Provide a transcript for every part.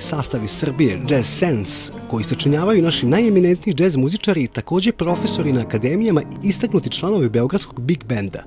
sastav iz Srbije, Jazz Sense, koji sačinjavaju naši najeminentniji džez muzičari i takođe profesori na akademijama i istaknuti članovi beogradskog Big Benda.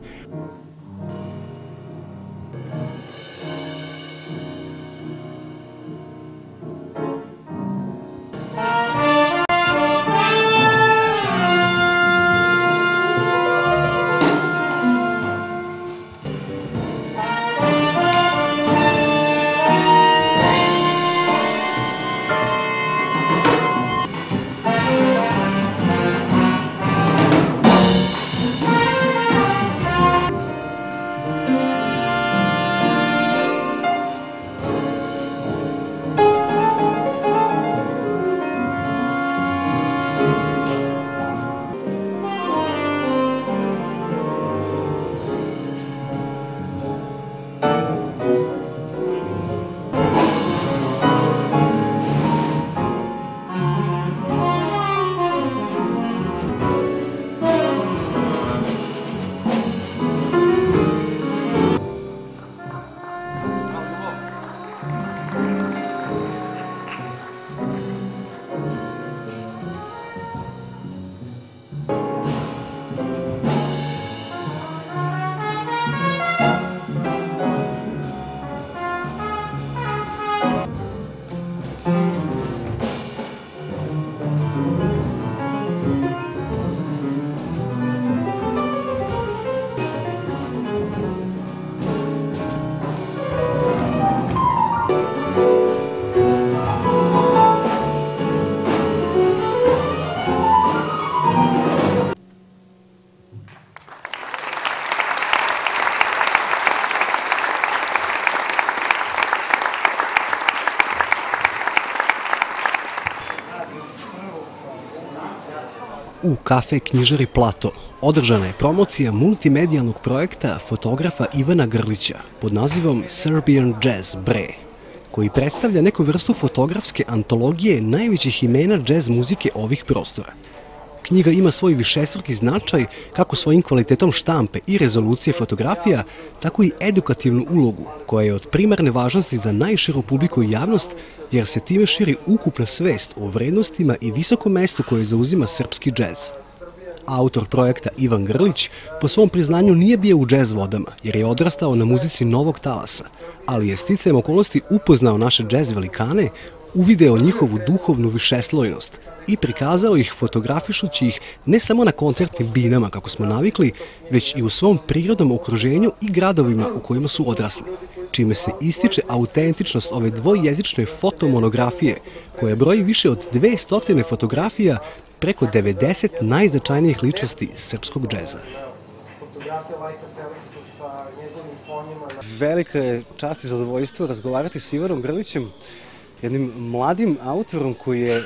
U kafe knjižari Plato održana je promocija multimedijalnog projekta fotografa Ivana Grlića pod nazivom Serbian Jazz Bre, koji predstavlja neku vrstu fotografske antologije najvećih imena džez muzike ovih prostora. Knjiga ima svoj višestruki značaj kako svojim kvalitetom štampe i rezolucije fotografija, tako i edukativnu ulogu, koja je od primarne važnosti za najširu publiku i javnost, jer se time širi ukupna svest o vrednostima i visokom mestu koje zauzima srpski džez. Autor projekta Ivan Grlić po svom priznanju nije bio u džez vodama, jer je odrastao na muzici novog talasa, ali je sticajem okolnosti upoznao naše džez velikane, uvideo njihovu duhovnu višeslojnost i prikazao ih fotografišući ih ne samo na koncertnim binama kako smo navikli, već i u svom prirodnom okruženju i gradovima u kojima su odrasli, čime se ističe autentičnost ove dvojezične fotomonografije koja broji više od 200 fotografija preko 90 najznačajnijih ličnosti srpskog džeza. Velika je čast i zadovoljstvo razgovarati s Ivanom Grlićem, jednim mladim autorom koji je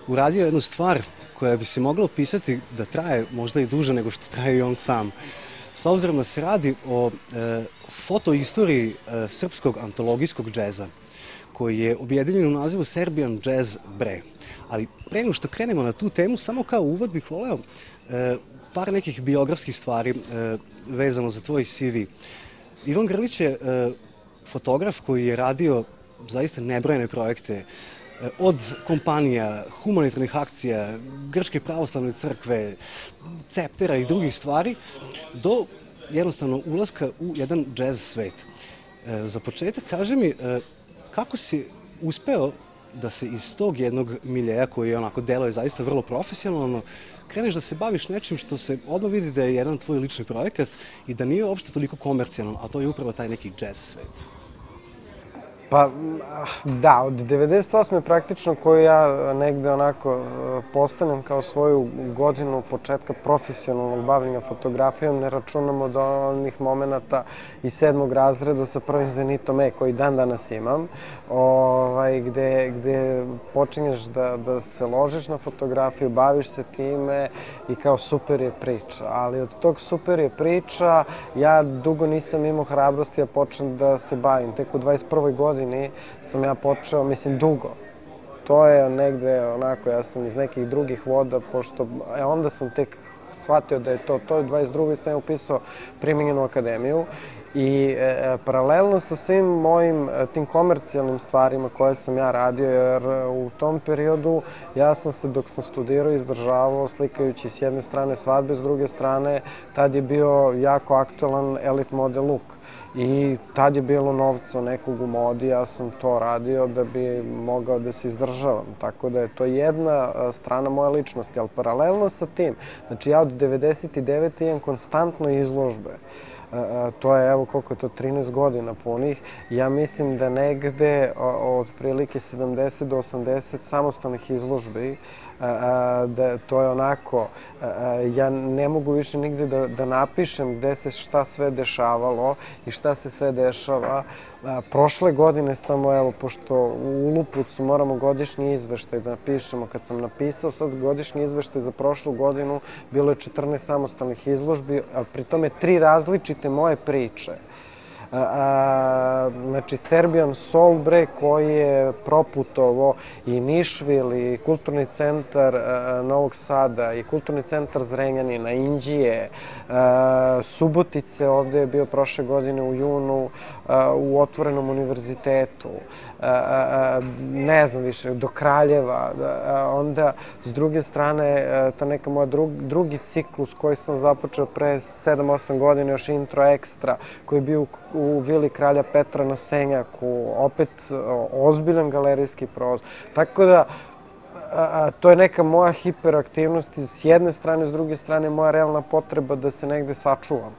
uradio jednu stvar koja bi se mogla opisati da traje možda i duže nego što traje i on sam. S obzirom da se radi o fotoistoriji srpskog antologijskog džeza, koji je objedinjen u nazivu Serbian Jazz Bre. Ali pre nego što krenemo na tu temu, samo kao uvod bih voleo par nekih biografskih stvari vezano za tvoj CV. Ivan Grlić je fotograf koji je radio zaista nebrojene projekte, od kompanija, humanitarnih akcija, Grčke pravoslavne crkve, Ceptera i drugih stvari, do jednostavno ulaska u jedan džez svet. Za početak, kaži mi, kako si uspeo da se iz tog jednog miljeja koji onako deluje zaista vrlo profesionalno, kreneš da se baviš nečim što se odmah vidi da je jedan tvoj lični projekat i da nije uopšte toliko komercijalno, a to je upravo taj neki džez svet. Pa da, od 98. praktično koju ja negde onako postavljam kao svoju godinu početka profesionalnog bavljenja fotografijom, ne računamo do onih momenta iz 7. razreda sa prvim Zenitom E koji dan danas imam, gde počinješ da se ložiš na fotografiju, baviš se time i kao super je priča. Ali od tog super je priča ja dugo nisam imao hrabrosti da počnem da se bavim. Tek u 21. godini sam ja počeo, mislim, dugo. To je negde, onako, ja sam iz nekih drugih voda, pošto onda sam tek shvatio da je to. To je 22. sam ja upisao primenjenu akademiju I paralelno sa svim mojim tim komercijalnim stvarima koje sam ja radio, jer u tom periodu ja sam se dok sam studirao izdržavao slikajući s jedne strane svadbe, s druge strane tad je bio jako aktualan elite model look. I tad je bilo novca nekog u modi, ja sam to radio da bi mogao da se izdržavam. Tako da je to jedna strana moje ličnosti, ali paralelno sa tim, znači ja od 99. imam konstantno izložbe. To je, evo koliko je to, 13 godina punih. Ja mislim da negde od prilike 70 do 80 samostalnih izložbi, da to je onako, ja ne mogu više nigde da napišem gde se šta sve dešavalo i šta se sve dešava. Prošle godine samo, evo, pošto u Lupovcu moramo godišnji izveštaj da napišemo, kad sam napisao sad godišnji izveštaj za prošlu godinu, bilo je 14 samostalnih izložbi, a pri tome 3 različite moje priče. Znači, Serbian Soul, koji je proputovo i Nišvil, i Kulturni centar Novog Sada, i Kulturni centar Zrenjanina, Inđije, Subotice, ovde je bio prošle godine u junu u Otvorenom univerzitetu, ne znam više, do Kraljeva. Onda, s druge strane, ta neka moja drugi ciklus koji sam započeo pre 7-8 godina, još Intro Ekstra, koji je bio u Vili Kralja Petra na Senjaku, opet ozbiljan galerijski prostor. Tako da, to je neka moja hiperaktivnost s jedne strane, s druge strane moja realna potreba da se negde sačuvam.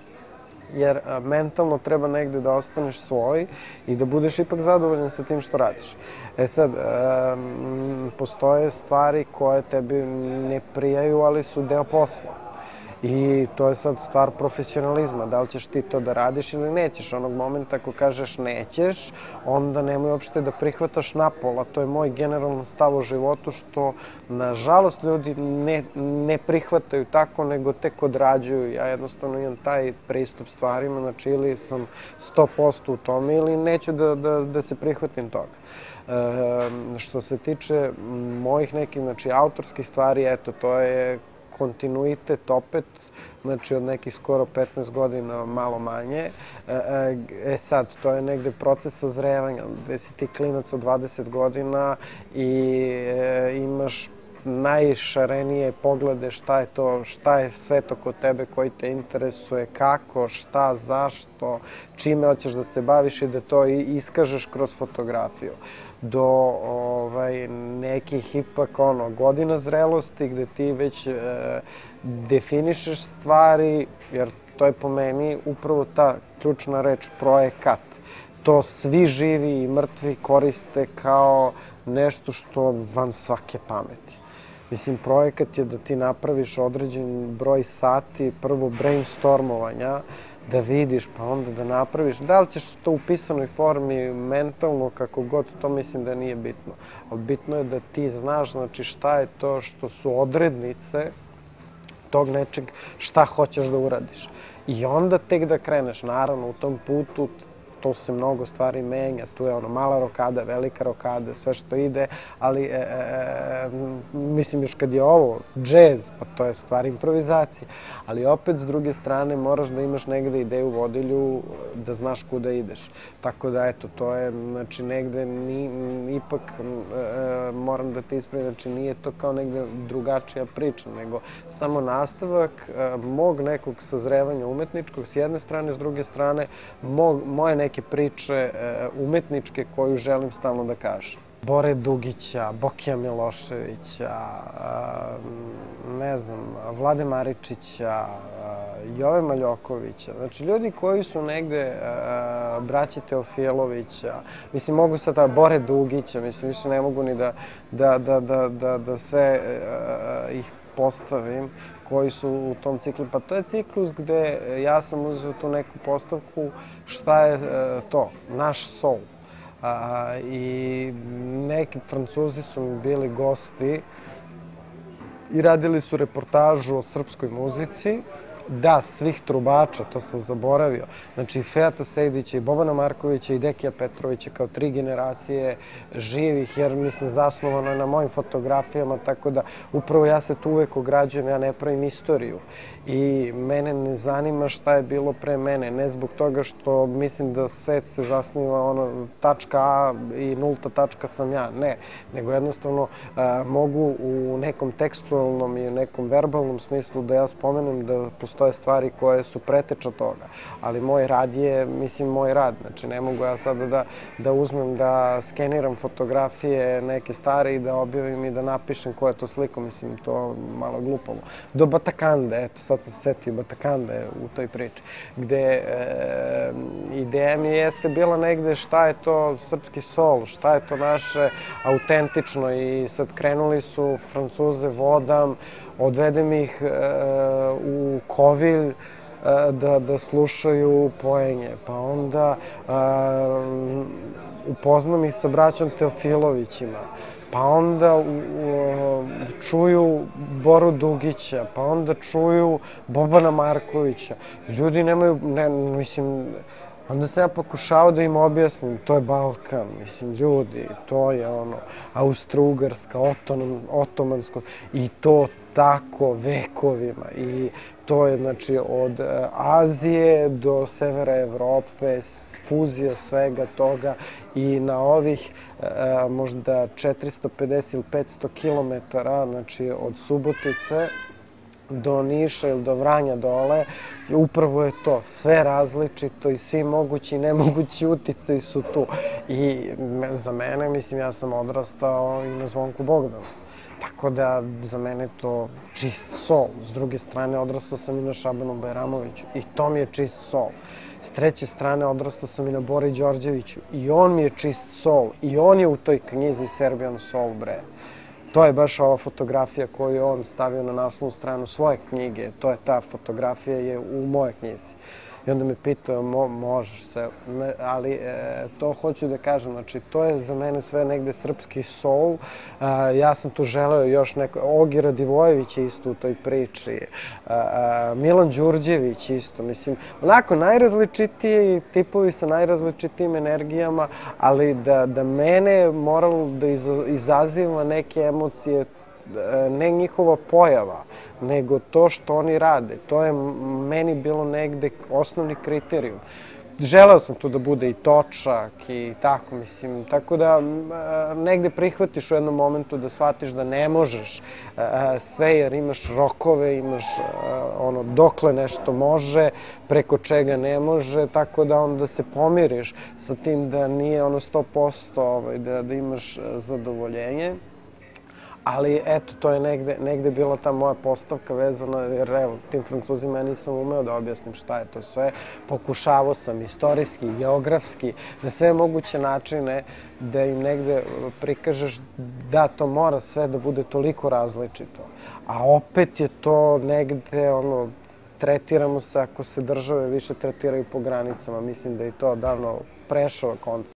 Jer mentalno treba negde da ostaneš svoj i da budeš ipak zadovoljan sa tim što radiš. E sad, postoje stvari koje tebi ne prijaju, ali su deo posla. I to je sad stvar profesionalizma, da li ćeš ti to da radiš ili nećeš. Onog momenta ako kažeš nećeš, onda nemoj uopšte da prihvataš napola. To je moj generalno stav u životu, što nažalost ljudi ne prihvataju tako, nego tek odrađuju. Ja jednostavno imam taj pristup stvarima, znači ili sam 100% u tome ili neću da se prihvatim toga. Što se tiče mojih nekih, znači, autorskih stvari, eto, to je kontinuitet opet, znači od nekih skoro 15 godina, malo manje. Sad, to je negde proces sazrevanja, gde si ti klinac od 20 godina i imaš najšarenije poglede šta je to, šta je sve to kod tebe koji te interesuje, kako, šta, zašto, čime hoćeš da se baviš i da to iskažeš kroz fotografiju. Do nekih ipak godina zrelosti gde ti već definišeš stvari, jer to je po meni upravo ta ključna reč, projekat. To svi živi i mrtvi koriste kao nešto što van svake pameti. Mislim, projekat je da ti napraviš određen broj sati, prvo brainstormovanja, da vidiš, pa onda da napraviš. Da li ćeš to u pisanoj formi, mentalno, kako god, to mislim da nije bitno. Ali bitno je da ti znaš, znači, šta je to što su odrednice tog nečeg, šta hoćeš da uradiš. I onda tek da kreneš, naravno, u tom putu, to se mnogo stvari menja, tu je mala rokada, velika rokada, sve što ide, ali mislim još kad je ovo džez, pa to je stvar improvizacije, ali opet s druge strane moraš da imaš negde ideju vodilju da znaš kuda ideš. Tako da eto, to je, znači, negde ipak moram da te ispravim, znači nije to kao negde drugačija priča, nego samo nastavak mog nekog sazrevanja umetničkog s jedne strane, s druge strane moje neke priče umetničke koju želim stalno da kažem. Bore Dugića, Bokija Miloševića, ne znam, Vlade Maričića, Jove Maljokovića. Znači, ljudi koji su negde, braće Teofilovića, mislim, mogu sad Bore Dugića, mislim, više ne mogu ni da sve ih postavim, koji su u tom ciklu. Pa to je ciklus gde ja sam uzeo tu neku postavku šta je to, naš soul. I neki Francuzi su mi bili gosti i radili su reportažu o srpskoj muzici, da, svih trubača, to sam zaboravio. Znači, Feata Sejdića i Bobana Markovića i Dekija Petrovića kao 3 generacije živih, jer mislim zasnovano je na mojim fotografijama, tako da upravo ja se tu uvek ograđujem, ja ne pravim istoriju. I mene ne zanima šta je bilo pre mene, ne zbog toga što mislim da svet se zasniva tačka A i nulta tačka sam ja, ne. Nego jednostavno mogu u nekom tekstualnom i u nekom verbalnom smislu da ja spomenem da postoje stvari koje su preteča toga. Ali moj rad je, mislim, moj rad. Znači, ne mogu ja sada da uzmem, da skeniram fotografije neke stare i da objavim i da napišem koja je to slika. Mislim, to malo glupavo. Do Batakande, eto, sad sam se setio Batakande u toj priči, gde ideja mi jeste bila negde šta je to srpski sol, šta je to naše autentično i sad krenuli su Francuze vodam, odvedem ih u Kovilj da slušaju pojenje, pa onda upoznam ih sa braćom Teofilovićima, pa onda čuju Boru Dugića, pa onda čuju Bobana Markovića. Ljudi nemaju, mislim, onda sam ja pokušao da im objasnim, to je Balkan, mislim, ljudi, to je Austro-Ugarska, otomansko, i to tako vekovima. I to je, znači, od Azije do severa Evrope, fuzija svega toga i na ovih možda 450 ili 500 kilometara, znači, od Subotice do Niša ili do Vranja dole, upravo je to, sve različito i svi mogući i nemogući uticaji su tu. I za mene, mislim, ja sam odrastao i na Zvonku Bogdanu. Tako da za mene je to čist sol. S druge strane, odrastao sam i na Šabanu Bajramoviću i to mi je čist sol. S treće strane, odrastao sam i na Bori Đorđeviću i on mi je čist sol. I on je u toj knjizi Serbian Soul, bre. To je baš ova fotografija koju je on stavio na naslovnu stranu svoje knjige. To je ta fotografija je u mojoj knjizi. I onda me pitao, možeš se, ali to hoću da kažem, znači to je za mene sve negde srpski soul. Ja sam tu želeo još neko, Ogi Radivojević je isto u toj priči, Milan Đurđević isto, mislim, onako najrazličitiji tipovi sa najrazličitijim energijama, ali da mene moralo da izaziva neke emocije, ne njihova pojava, nego to što oni rade. To je meni bilo negde osnovni kriterijum. Želeo sam tu da bude i točak i tako, mislim, tako da negde prihvatiš u jednom momentu da shvatiš da ne možeš sve, jer imaš rokove, imaš dokle nešto može, preko čega ne može, tako da onda se pomiriš sa tim da nije 100% da imaš zadovoljenje. Ali eto, to je negde bila ta moja postavka vezana, jer evo, tim Francuzima ja nisam umeo da objasnim šta je to sve. Pokušavao sam istorijski, geografski, na sve moguće načine da im negde prikažeš da to mora sve da bude toliko različito. A opet je to negde, tretiramo se ako se države više tretiraju po granicama. Mislim da je to davno prešao koncept.